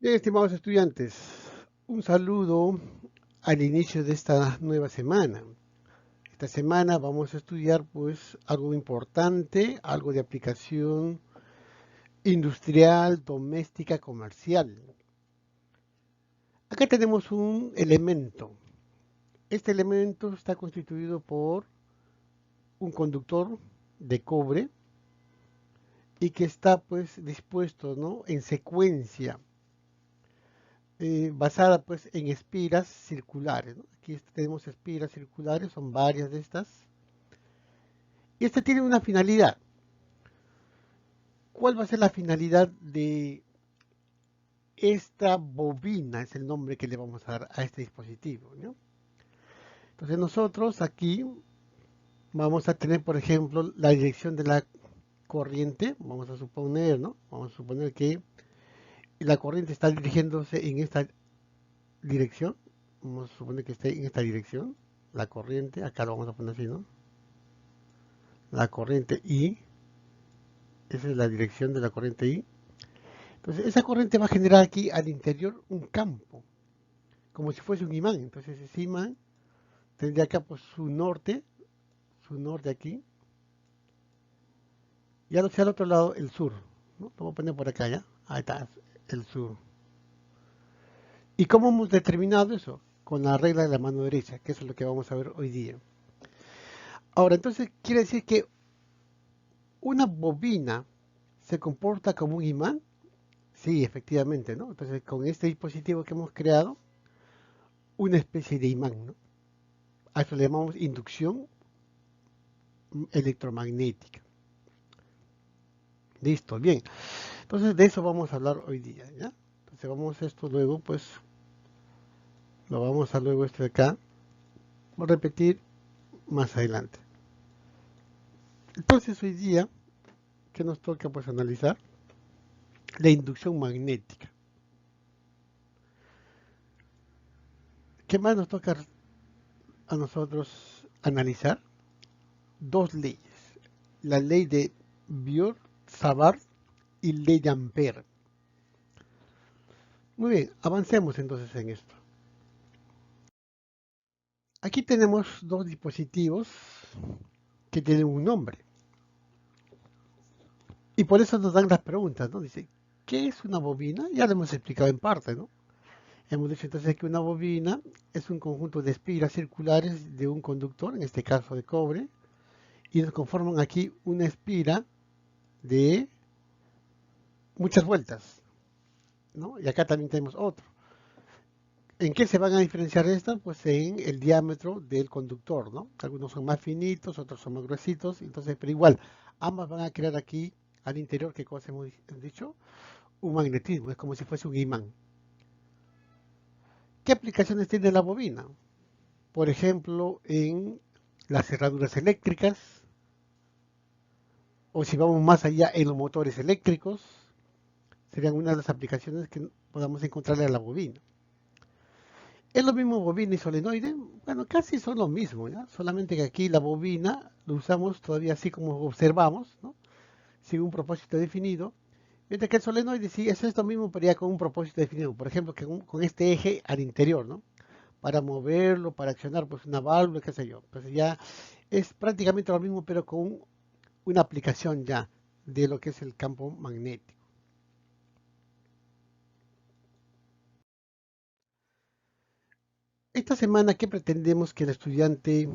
Bien, estimados estudiantes, un saludo al inicio de esta nueva semana. Esta semana vamos a estudiar pues algo importante, algo de aplicación industrial, doméstica, comercial. Acá tenemos un elemento. Este elemento está constituido por un conductor de cobre y que está pues dispuesto, ¿no?, en secuencia basada pues en espiras circulares, ¿no? Aquí tenemos espiras circulares, son varias de estas. Y este tiene una finalidad. ¿Cuál va a ser la finalidad de esta bobina? Es el nombre que le vamos a dar a este dispositivo, ¿no? Entonces nosotros aquí vamos a tener, por ejemplo, la dirección de la corriente. Vamos a suponer, ¿no? Vamos a suponer que la corriente está dirigiéndose en esta dirección. Vamos a suponer que esté en esta dirección. La corriente, acá lo vamos a poner así, ¿no? La corriente I, esa es la dirección de la corriente I. Entonces, esa corriente va a generar aquí al interior un campo, como si fuese un imán. Entonces, ese imán tendría acá pues su norte aquí, y al otro lado el sur, ¿no? Lo voy a poner por acá ya, ahí está, el sur. ¿Y cómo hemos determinado eso? Con la regla de la mano derecha, que eso es lo que vamos a ver hoy día. Ahora, entonces, quiere decir que una bobina se comporta como un imán. Sí, efectivamente, ¿no? Entonces, con este dispositivo que hemos creado, una especie de imán, ¿no? A eso le llamamos inducción electromagnética. Listo, bien. Entonces, de eso vamos a hablar hoy día, ¿ya? Entonces, vamos a esto luego, pues, lo vamos a luego esto de acá, a repetir más adelante. Entonces, hoy día, ¿qué nos toca, pues, analizar? La inducción magnética. ¿Qué más nos toca a nosotros analizar? Dos leyes. La ley de Biot-Savart y ley de Ampère. Muy bien, avancemos entonces en esto. Aquí tenemos dos dispositivos que tienen un nombre. Y por eso nos dan las preguntas, ¿no? Dice, ¿qué es una bobina? Ya lo hemos explicado en parte, ¿no? Hemos dicho entonces que una bobina es un conjunto de espiras circulares de un conductor, en este caso de cobre, y nos conforman aquí una espira de muchas vueltas, ¿no? Y acá también tenemos otro. ¿En qué se van a diferenciar estas? Pues en el diámetro del conductor, ¿no? Algunos son más finitos, otros son más gruesitos, entonces, pero igual, ambas van a crear aquí al interior, ¿qué cosa hemos dicho? Un magnetismo, es como si fuese un imán. ¿Qué aplicaciones tiene la bobina? Por ejemplo, en las cerraduras eléctricas, o si vamos más allá, en los motores eléctricos, serían una de las aplicaciones que podamos encontrarle a la bobina. ¿Es lo mismo bobina y solenoide? Bueno, casi son lo mismo, ¿ya? Solamente que aquí la bobina lo usamos todavía así como observamos, ¿no? Sin un propósito definido. Mientras que el solenoide sí es esto mismo, pero ya con un propósito definido. Por ejemplo, con este eje al interior, ¿no? Para moverlo, para accionar pues una válvula, qué sé yo. Entonces ya es prácticamente lo mismo, pero con una aplicación ya de lo que es el campo magnético. Esta semana, ¿qué pretendemos que el estudiante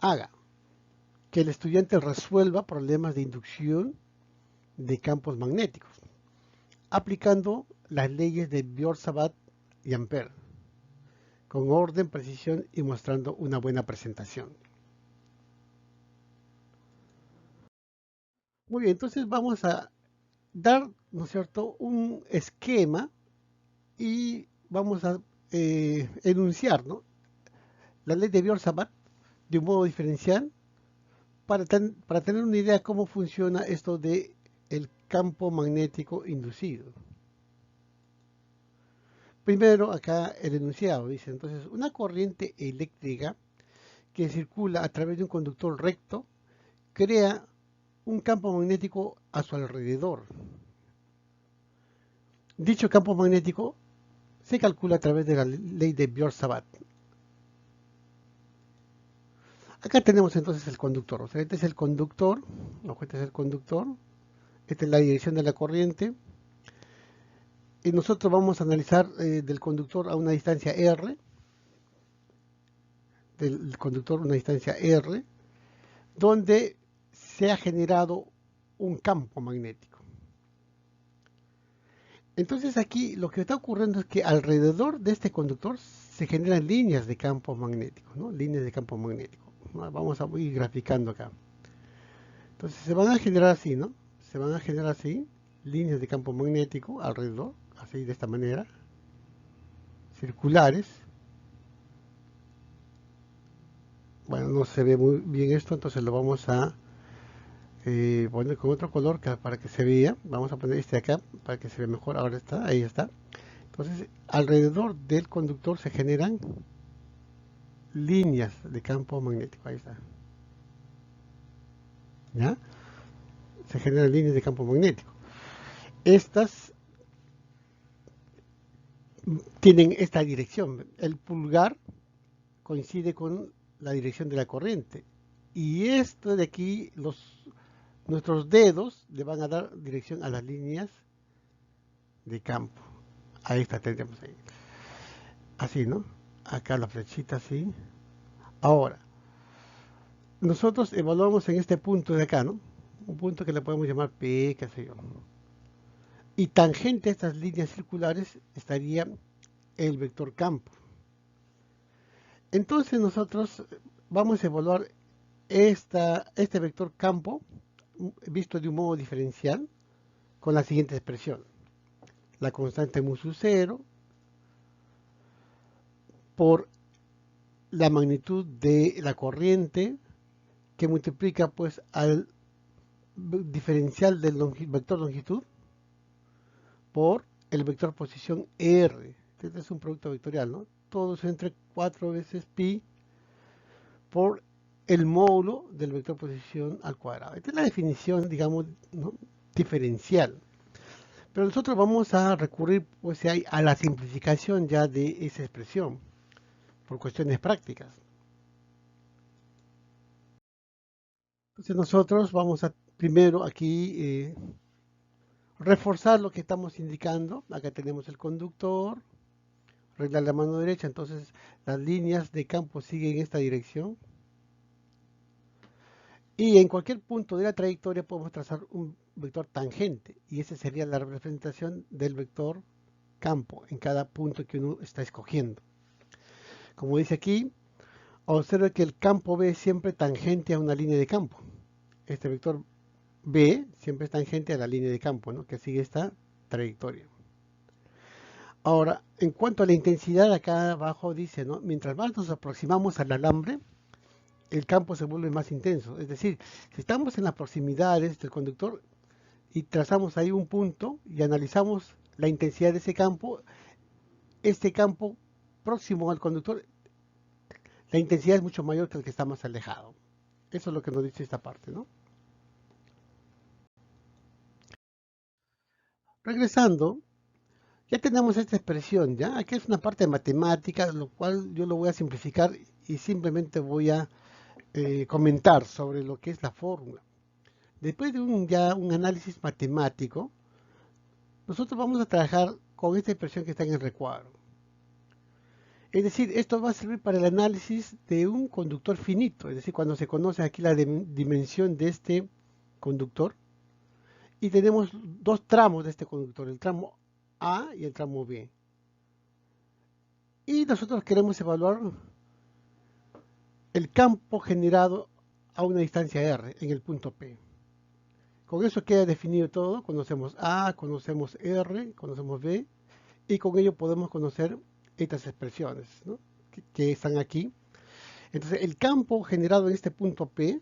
haga? Que el estudiante resuelva problemas de inducción de campos magnéticos, aplicando las leyes de Biot-Savart y Ampère, con orden, precisión y mostrando una buena presentación. Muy bien, entonces vamos a dar, ¿no es cierto?, un esquema y vamos a enunciar, ¿no?, la ley de Biot-Savart de un modo diferencial para tener una idea de cómo funciona esto de el campo magnético inducido. Primero, acá el enunciado dice, entonces, una corriente eléctrica que circula a través de un conductor recto crea un campo magnético a su alrededor. Dicho campo magnético se calcula a través de la ley de Biot-Savart. Acá tenemos entonces el conductor. O sea, este es el conductor. Este es el conductor. Esta es la dirección de la corriente. Y nosotros vamos a analizar del conductor a una distancia R. Del conductor a una distancia R. Donde se ha generado un campo magnético. Entonces aquí lo que está ocurriendo es que alrededor de este conductor se generan líneas de campo magnético, ¿no? Líneas de campo magnético. Vamos a ir graficando acá. Entonces se van a generar así, ¿no? Se van a generar así, líneas de campo magnético alrededor, así de esta manera, circulares. Bueno, no se ve muy bien esto, entonces lo vamos a poner con otro color para que se vea. Vamos a poner este acá para que se vea mejor. Ahora está, ahí está. Entonces, alrededor del conductor se generan líneas de campo magnético. Ahí está. ¿Ya? Se generan líneas de campo magnético. Estas tienen esta dirección. El pulgar coincide con la dirección de la corriente. Y esto de aquí, nuestros dedos le van a dar dirección a las líneas de campo. Ahí está, tendremos ahí. Así, ¿no? Acá la flechita así. Ahora, nosotros evaluamos en este punto de acá, ¿no? Un punto que le podemos llamar P, qué sé yo. Y tangente a estas líneas circulares estaría el vector campo. Entonces nosotros vamos a evaluar este vector campo visto de un modo diferencial con la siguiente expresión. La constante mu sub 0 por la magnitud de la corriente que multiplica pues al diferencial del vector longitud por el vector posición R. Este es un producto vectorial, ¿no? Todo es entre 4 veces pi por el módulo del vector posición al cuadrado. Esta es la definición, digamos, ¿no? Diferencial. Pero nosotros vamos a recurrir pues, a la simplificación ya de esa expresión, por cuestiones prácticas. Entonces nosotros vamos a primero aquí reforzar lo que estamos indicando. Acá tenemos el conductor, regla de la mano derecha, entonces las líneas de campo siguen esta dirección. Y en cualquier punto de la trayectoria podemos trazar un vector tangente, y esa sería la representación del vector campo en cada punto que uno está escogiendo. Como dice aquí, observe que el campo B es siempre tangente a una línea de campo. Este vector B siempre es tangente a la línea de campo, ¿no? Que sigue esta trayectoria. Ahora, en cuanto a la intensidad, acá abajo dice, ¿no? Mientras más nos aproximamos al alambre, el campo se vuelve más intenso. Es decir, si estamos en las proximidades del conductor y trazamos ahí un punto y analizamos la intensidad de ese campo, este campo próximo al conductor, la intensidad es mucho mayor que el que está más alejado. Eso es lo que nos dice esta parte, ¿no? Regresando, ya tenemos esta expresión, ¿ya? Aquí es una parte de matemática, lo cual yo lo voy a simplificar y simplemente voy a comentar sobre lo que es la fórmula. Después de un análisis matemático, nosotros vamos a trabajar con esta expresión que está en el recuadro. Es decir, esto va a servir para el análisis de un conductor finito, es decir, cuando se conoce aquí la dimensión de este conductor, y tenemos dos tramos de este conductor, el tramo A y el tramo B. Y nosotros queremos evaluar el campo generado a una distancia R en el punto P. Con eso queda definido todo, conocemos A, conocemos R, conocemos B, y con ello podemos conocer estas expresiones, ¿no? que están aquí. Entonces el campo generado en este punto P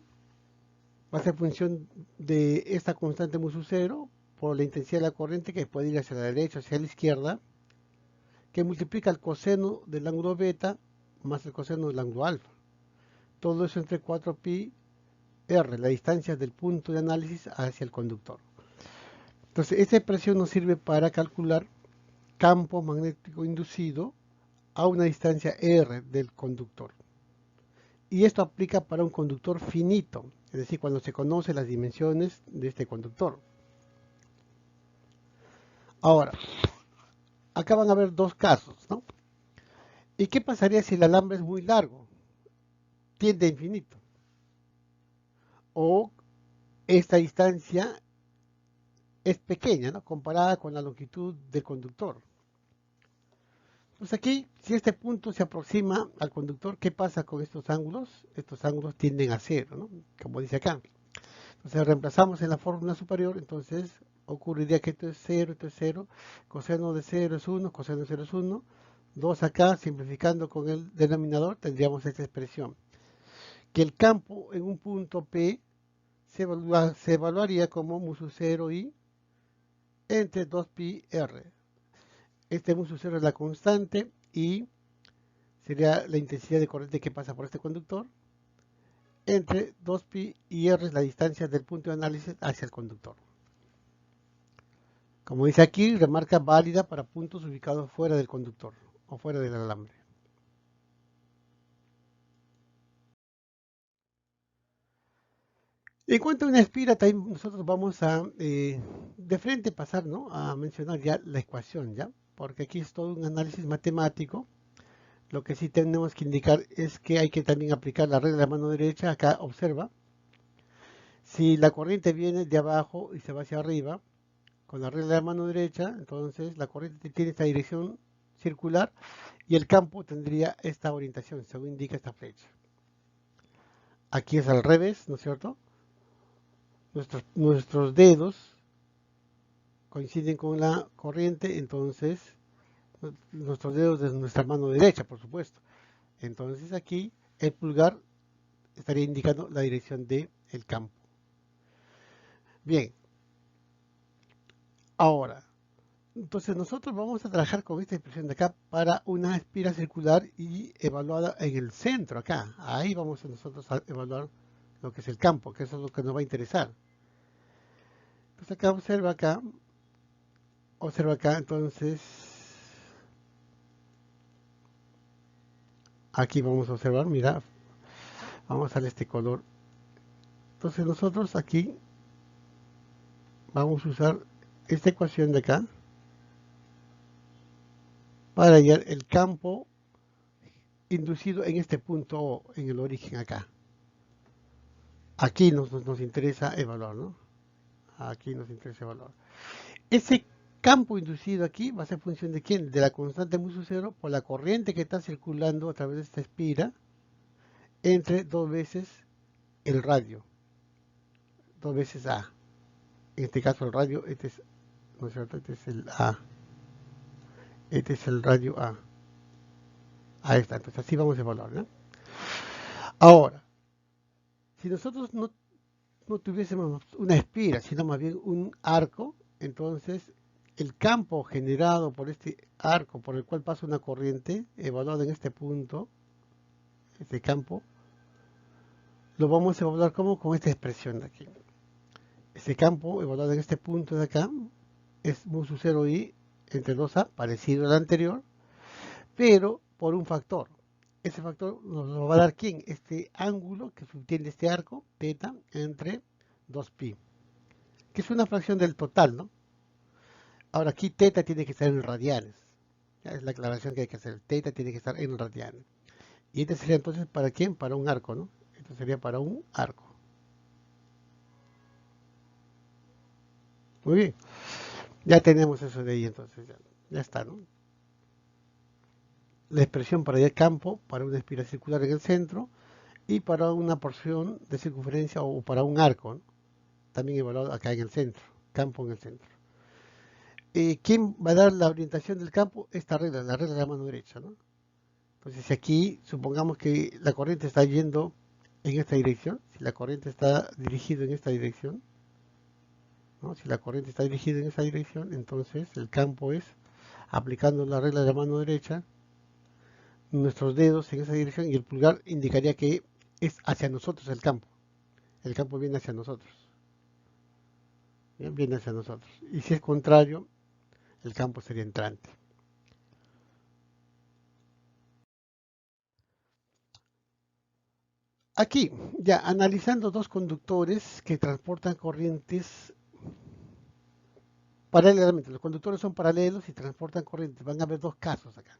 va a ser función de esta constante mu sub 0 por la intensidad de la corriente que puede ir hacia la derecha o hacia la izquierda, que multiplica el coseno del ángulo beta más el coseno del ángulo alfa. Todo eso entre 4 pi r, la distancia del punto de análisis hacia el conductor. Entonces, esta expresión nos sirve para calcular campo magnético inducido a una distancia r del conductor. Y esto aplica para un conductor finito, es decir, cuando se conocen las dimensiones de este conductor. Ahora, acá van a haber dos casos, ¿no? ¿Y qué pasaría si el alambre es muy largo? Tiende a infinito. O esta distancia es pequeña, ¿no? Comparada con la longitud del conductor. Pues aquí, si este punto se aproxima al conductor, ¿qué pasa con estos ángulos? Estos ángulos tienden a cero, ¿no? Como dice acá. Entonces reemplazamos en la fórmula superior, entonces ocurriría que esto es 0, esto es 0, coseno de 0 es 1, coseno de 0 es 1, 2 acá, simplificando con el denominador, tendríamos esta expresión. Que el campo en un punto P se evaluaría como mu sub 0 i entre 2pi r. Este mu sub 0 es la constante y sería la intensidad de corriente que pasa por este conductor, entre 2pi y r es la distancia del punto de análisis hacia el conductor. Como dice aquí, remarca válida para puntos ubicados fuera del conductor o fuera del alambre. En cuanto a una espira, también nosotros vamos a de frente pasar, ¿no?, a mencionar ya la ecuación, ¿ya? Porque aquí es todo un análisis matemático. Lo que sí tenemos que indicar es que hay que también aplicar la regla de la mano derecha. Acá observa, si la corriente viene de abajo y se va hacia arriba, con la regla de la mano derecha, entonces la corriente tiene esta dirección circular y el campo tendría esta orientación, según indica esta flecha. Aquí es al revés, ¿no es cierto? Nuestros dedos coinciden con la corriente, entonces nuestros dedos de nuestra mano derecha, por supuesto. Entonces aquí el pulgar estaría indicando la dirección del campo. Bien, ahora, entonces nosotros vamos a trabajar con esta expresión de acá para una espira circular y evaluada en el centro acá. Ahí vamos a nosotros a evaluar lo que es el campo, que eso es lo que nos va a interesar. Entonces acá observa acá, entonces aquí vamos a observar, mira, vamos a darle este color. Entonces nosotros aquí vamos a usar esta ecuación de acá para hallar el campo inducido en este punto O, en el origen acá. Aquí nos interesa evaluar, ¿no? Aquí nos interesa evaluar. Ese campo inducido aquí va a ser función de quién? De la constante mu sub 0 por la corriente que está circulando a través de esta espira entre dos veces el radio, dos veces A. En este caso el radio, este es, ¿no es cierto? Este es el A. Este es el radio A. Ahí está, entonces así vamos a evaluar, ¿no? Ahora, si nosotros no tuviésemos una espira, sino más bien un arco, entonces el campo generado por este arco por el cual pasa una corriente, evaluado en este punto, este campo, lo vamos a evaluar como con esta expresión de aquí. Este campo evaluado en este punto de acá es mu sub 0 i entre 2a, parecido al anterior, pero por un factor. Ese factor nos lo va a dar ¿quién? Este ángulo que subtiende este arco, θ, entre 2pi, que es una fracción del total, ¿no? Ahora aquí θ tiene que estar en radianes. Ya es la aclaración que hay que hacer. Θ tiene que estar en radianes. Y este sería entonces ¿para quién? Para un arco, ¿no? Esto sería para un arco. Muy bien. Ya tenemos eso de ahí entonces. Ya está, ¿no? La expresión para el campo, para una espiral circular en el centro y para una porción de circunferencia o para un arco, ¿no? También evaluado acá en el centro. Campo en el centro. ¿Quién va a dar la orientación del campo? Esta regla, la regla de la mano derecha, ¿no? Entonces, si aquí supongamos que la corriente está yendo en esta dirección, si la corriente está dirigida en esta dirección, ¿no? Si la corriente está dirigida en esa dirección, entonces el campo es, aplicando la regla de la mano derecha, nuestros dedos en esa dirección y el pulgar indicaría que es hacia nosotros el campo. El campo viene hacia nosotros. ¿Bien? Viene hacia nosotros. Y si es contrario, el campo sería entrante. Aquí, ya analizando dos conductores que transportan corrientes paralelamente. Los conductores son paralelos y transportan corrientes. Van a haber dos casos acá.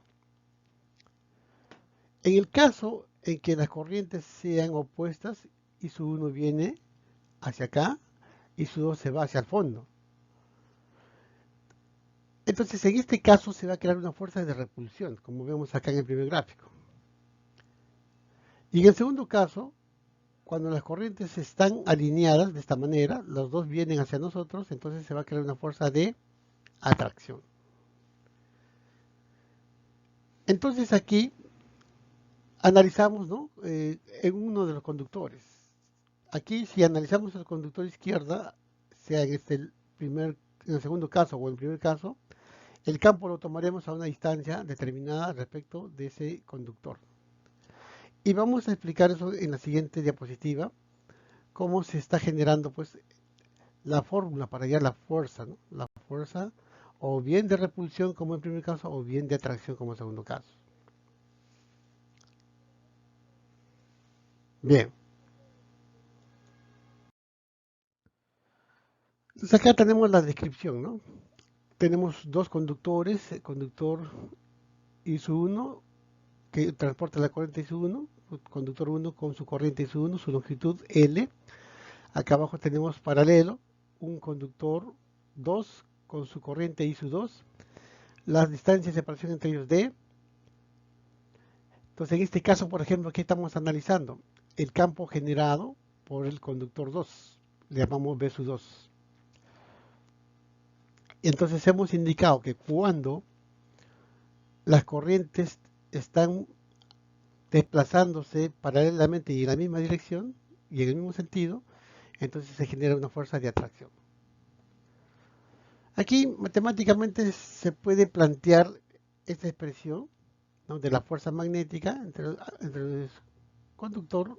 En el caso en que las corrientes sean opuestas y su 1 viene hacia acá y su 2 se va hacia el fondo. Entonces, en este caso se va a crear una fuerza de repulsión, como vemos acá en el primer gráfico. Y en el segundo caso, cuando las corrientes están alineadas de esta manera, los dos vienen hacia nosotros, entonces se va a crear una fuerza de atracción. Entonces aquí analizamos, ¿no? En uno de los conductores. Aquí si analizamos el conductor izquierda, sea en el segundo caso o en el primer caso, el campo lo tomaremos a una distancia determinada respecto de ese conductor. Y vamos a explicar eso en la siguiente diapositiva, cómo se está generando pues la fórmula para hallar la fuerza, ¿no? La fuerza o bien de repulsión como en primer caso o bien de atracción como en segundo caso. Bien, entonces acá tenemos la descripción, ¿no? Tenemos dos conductores, el conductor ISU1 que transporta la corriente ISU1, conductor 1 con su corriente ISU1, su longitud L. Acá abajo tenemos paralelo, un conductor 2 con su corriente ISU2, las distancias de separación entre ellos D. Entonces, en este caso, por ejemplo, ¿qué estamos analizando? El campo generado por el conductor 2, le llamamos B2. Entonces, hemos indicado que cuando las corrientes están desplazándose paralelamente y en la misma dirección y en el mismo sentido, entonces se genera una fuerza de atracción. Aquí matemáticamente se puede plantear esta expresión, ¿no?, de la fuerza magnética entre el conductor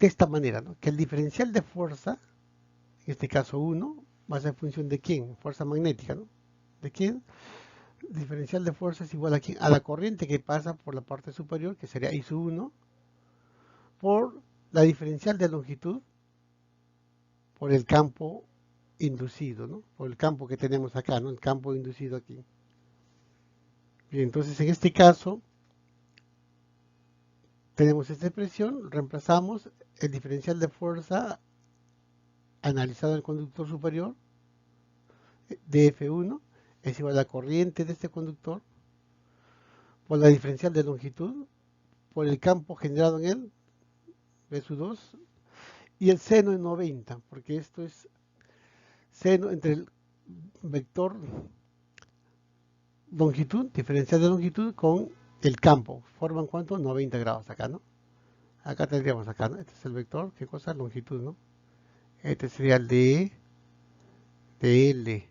de esta manera, ¿no?, que el diferencial de fuerza, en este caso 1, va a ser función de quién, fuerza magnética, ¿no? ¿De quién? El diferencial de fuerza es igual a quién, a la corriente que pasa por la parte superior, que sería I sub 1, por la diferencial de longitud por el campo inducido, ¿no? Por el campo que tenemos acá, ¿no? El campo inducido aquí. Bien, entonces en este caso tenemos esta expresión, reemplazamos el diferencial de fuerza analizado en el conductor superior de F1 es igual a la corriente de este conductor por la diferencial de longitud por el campo generado en él, B sub 2, y el seno es 90, porque esto es seno entre el vector longitud, diferencial de longitud con el campo. Forman cuánto? 90 grados acá, ¿no? Acá tendríamos acá, ¿no? Este es el vector, ¿qué cosa? Longitud, ¿no? Este sería el de L.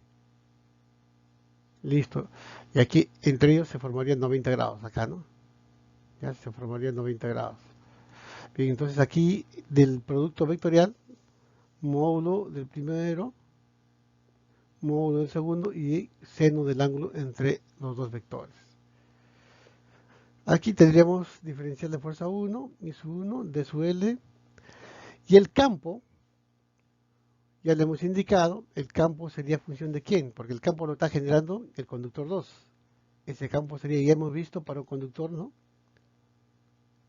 Listo. Y aquí entre ellos se formarían 90 grados acá, ¿no? Ya se formarían 90 grados. Bien, entonces aquí del producto vectorial, módulo del primero, módulo del segundo y seno del ángulo entre los dos vectores. Aquí tendríamos diferencial de fuerza 1, I sub 1, D sub L, y el campo, ya le hemos indicado, el campo sería función de quién, porque el campo lo está generando el conductor 2. Ese campo sería, ya hemos visto para un conductor, ¿no?,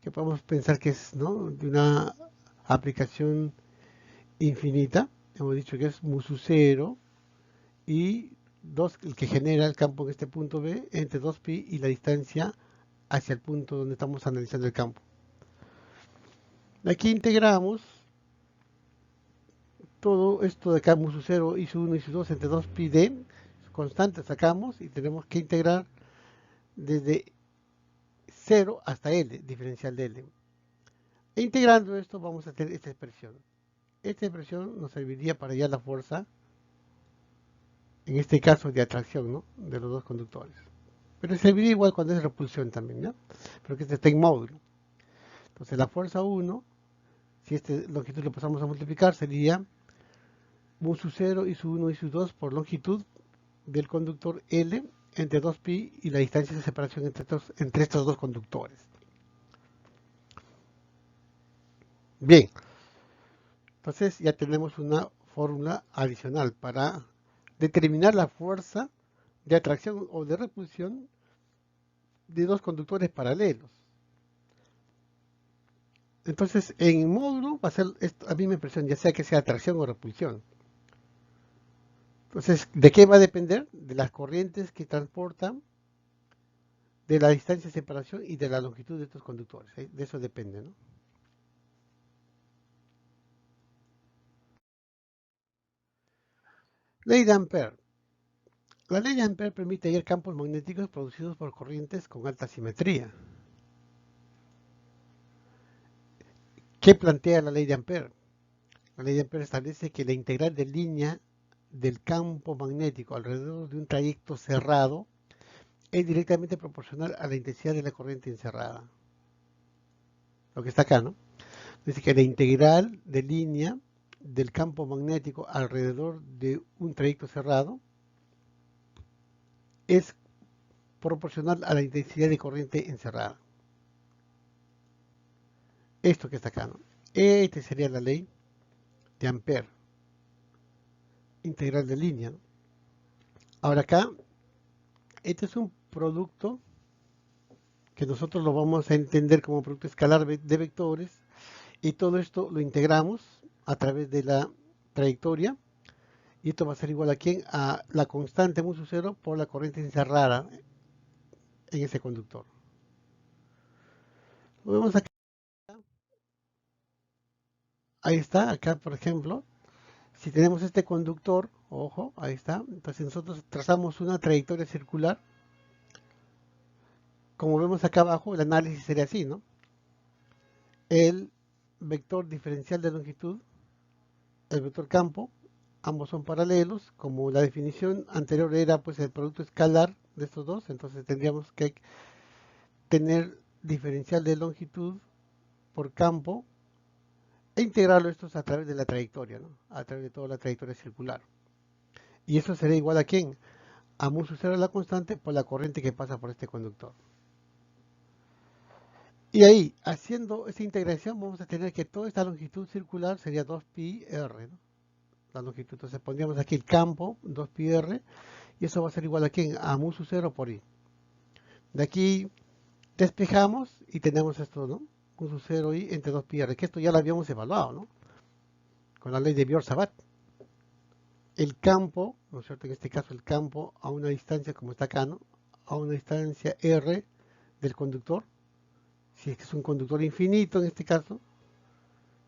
que podemos pensar que es, ¿no?, de una aplicación infinita. Hemos dicho que es mu sub 0 y 2, el que genera el campo en este punto B, entre 2pi y la distancia hacia el punto donde estamos analizando el campo. Aquí integramos todo esto de acá, mu sub 0, I sub 1, I sub 2 entre 2pi d, constante sacamos y tenemos que integrar desde 0 hasta L, diferencial de L. E integrando esto vamos a tener esta expresión. Esta expresión nos serviría para hallar la fuerza, en este caso de atracción, ¿no?, de los dos conductores. Pero serviría igual cuando es repulsión también, ¿no? Pero que este está en módulo. Entonces la fuerza 1, si esta longitud lo pasamos a multiplicar, sería mu sub 0, I sub 1, I sub 2 por longitud del conductor L entre 2pi y la distancia de separación entre estos dos conductores. Bien, entonces ya tenemos una fórmula adicional para determinar la fuerza de atracción o de repulsión de dos conductores paralelos. Entonces, en módulo va a ser a misma impresión, ya sea que sea atracción o repulsión. Entonces, ¿de qué va a depender? De las corrientes que transportan, de la distancia de separación y de la longitud de estos conductores. De eso depende, ¿no? Ley de Ampère. La ley de Ampère permite hallar campos magnéticos producidos por corrientes con alta simetría. ¿Qué plantea la ley de Ampère? La ley de Ampère establece que la integral de línea del campo magnético alrededor de un trayecto cerrado es directamente proporcional a la intensidad de la corriente encerrada. Lo que está acá, ¿no? Dice que la integral de línea del campo magnético alrededor de un trayecto cerrado es proporcional a la intensidad de corriente encerrada. Esto que está acá, ¿no? Esta sería la ley de Ampère, integral de línea, ¿no? Ahora acá, este es un producto que nosotros lo vamos a entender como producto escalar de vectores y todo esto lo integramos a través de la trayectoria y esto va a ser igual a quién, a la constante mu sub 0 por la corriente encerrada en ese conductor. Lo vemos acá, ahí está, acá por ejemplo, si tenemos este conductor, ojo, ahí está, entonces nosotros trazamos una trayectoria circular, como vemos acá abajo, el análisis sería así, ¿no? El vector diferencial de longitud, el vector campo, ambos son paralelos, como la definición anterior era pues el producto escalar de estos dos, entonces tendríamos que tener diferencial de longitud por campo e integrarlo estos a través de la trayectoria, ¿no? A través de toda la trayectoria circular. Y eso será igual a quién? A mu sub 0 la constante por la corriente que pasa por este conductor. Y ahí, haciendo esta integración, vamos a tener que toda esta longitud circular sería 2pi r, ¿no? La longitud. Entonces pondríamos aquí el campo, 2pi r, y eso va a ser igual a quién? A mu sub 0 por i. De aquí despejamos y tenemos esto, ¿no? Mu sub 0 i entre 2pi r, que esto ya lo habíamos evaluado, ¿no? Con la ley de Biot-Savart. El campo, ¿no es cierto? En este caso el campo a una distancia como está acá, ¿no? A una distancia r del conductor, si es que es un conductor infinito en este caso,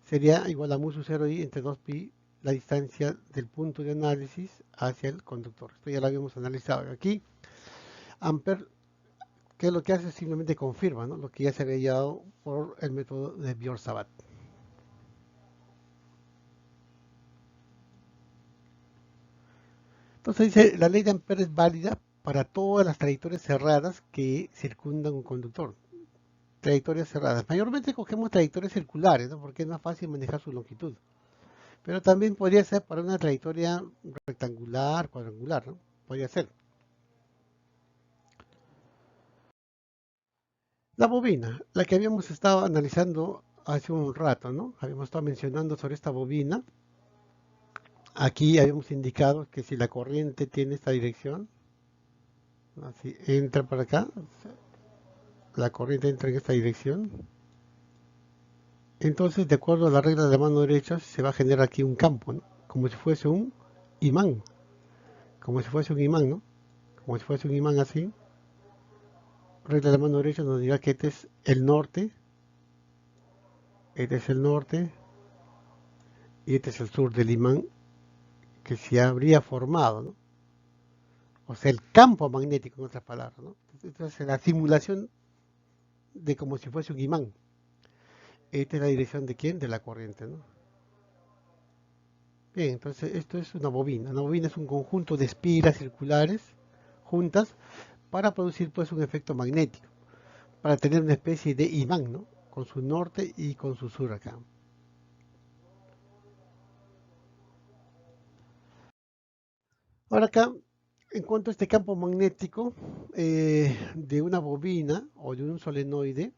sería igual a mu sub 0 i entre 2pi la distancia del punto de análisis hacia el conductor. Esto ya lo habíamos analizado. Aquí, Ampère, ¿qué es lo que hace? Simplemente confirma, ¿no? Lo que ya se había dado por el método de Biot-Savart. Entonces dice, la ley de Ampère es válida para todas las trayectorias cerradas que circundan un conductor. Trayectorias cerradas. Mayormente cogemos trayectorias circulares, ¿no? Porque es más fácil manejar su longitud. Pero también podría ser para una trayectoria rectangular, cuadrangular, ¿no? Podría ser. La bobina, la que habíamos estado analizando hace un rato, ¿no? Habíamos estado mencionando sobre esta bobina. Aquí habíamos indicado que si la corriente tiene esta dirección, así entra para acá, la corriente entra en esta dirección. Entonces, de acuerdo a la regla de la mano derecha, se va a generar aquí un campo, ¿no? Como si fuese un imán, como si fuese un imán, ¿no? Como si fuese un imán así. Regla de la mano derecha nos dirá que este es el norte y este es el sur del imán que se habría formado, ¿no? O sea, el campo magnético, en otras palabras, ¿no? Entonces, la simulación de como si fuese un imán. Esta es la dirección de quién? De la corriente, ¿no? Bien, entonces esto es una bobina. Una bobina es un conjunto de espiras circulares juntas para producir pues un efecto magnético, para tener una especie de imán, ¿no? Con su norte y con su sur acá. Ahora acá, en cuanto a este campo magnético de una bobina o de un solenoide,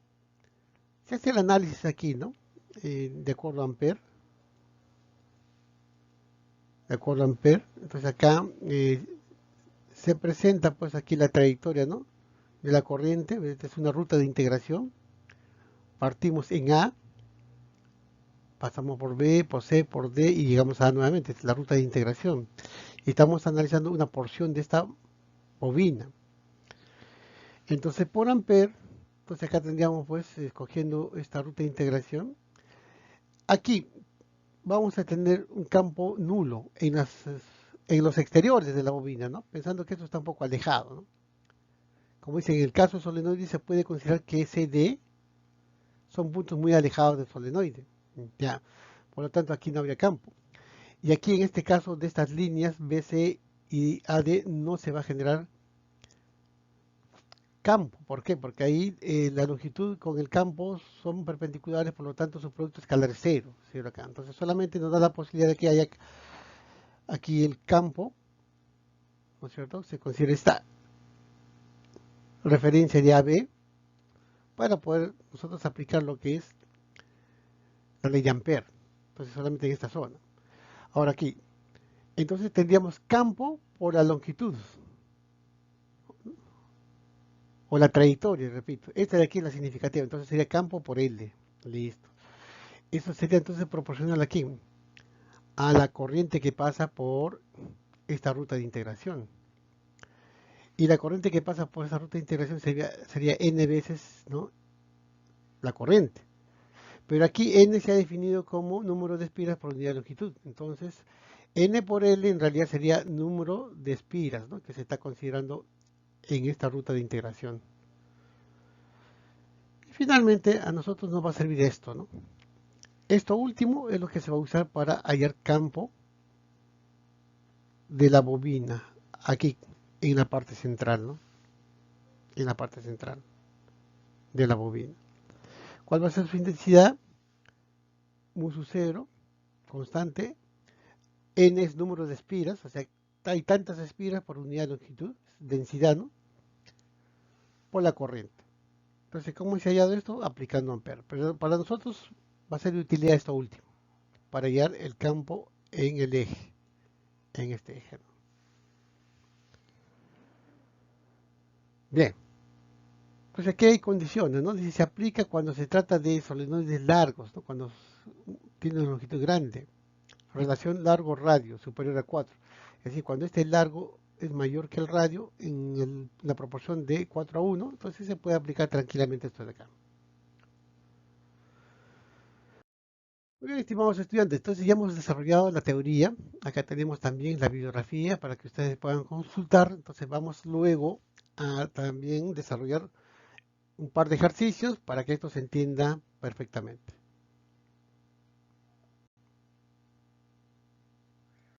se hace el análisis aquí, ¿no? de acuerdo a Ampere. De acuerdo a Ampere. Entonces acá se presenta pues aquí la trayectoria, ¿no?, de la corriente. Esta es una ruta de integración. Partimos en A, pasamos por B, por C, por D y llegamos a A nuevamente. Es la ruta de integración. Y estamos analizando una porción de esta bobina. Entonces por Ampere, entonces acá tendríamos pues escogiendo esta ruta de integración. Aquí vamos a tener un campo nulo en los exteriores de la bobina, ¿no? Pensando que esto está un poco alejado, ¿no? Como dice, en el caso solenoide se puede considerar que SD son puntos muy alejados del solenoide. Ya, por lo tanto aquí no habría campo. Y aquí en este caso de estas líneas BC y AD no se va a generar campo. ¿Por qué? Porque ahí la longitud con el campo son perpendiculares, por lo tanto su producto escalar es cero, cero acá. Entonces solamente nos da la posibilidad de que haya aquí el campo, ¿no es cierto? Se considera esta referencia de AB para poder nosotros aplicar lo que es la ley de Ampere. Entonces solamente en esta zona. Ahora aquí, entonces tendríamos campo por la longitud o la trayectoria, repito. Esta de aquí es la significativa, entonces sería campo por L. Listo. Eso sería entonces proporcional aquí a la corriente que pasa por esta ruta de integración. Y la corriente que pasa por esa ruta de integración sería n veces, ¿no?, la corriente. Pero aquí n se ha definido como número de espiras por unidad de longitud. Entonces, n por L en realidad sería número de espiras, ¿no?, que se está considerando en esta ruta de integración. Y finalmente, a nosotros nos va a servir esto, ¿no? Esto último es lo que se va a usar para hallar campo de la bobina, aquí en la parte central, ¿no? En la parte central de la bobina. ¿Cuál va a ser su intensidad? Mu sub 0, constante. N es número de espiras, o sea, hay tantas espiras por unidad de longitud, densidad, ¿no?, por la corriente. Entonces, ¿cómo se ha hallado esto? Aplicando Ampere. Pero para nosotros va a ser de utilidad esto último, para hallar el campo en el eje, en este eje, ¿no? Bien, pues aquí hay condiciones, ¿no? Dice, se aplica cuando se trata de solenoides largos, ¿no?, cuando tiene una longitud grande. Relación largo-radio superior a 4. Es decir, cuando este largo es mayor que el radio en la proporción de 4 a 1, entonces se puede aplicar tranquilamente esto de acá. Muy bien, estimados estudiantes, entonces ya hemos desarrollado la teoría. Acá tenemos también la bibliografía para que ustedes puedan consultar. Entonces vamos luego a también desarrollar un par de ejercicios para que esto se entienda perfectamente.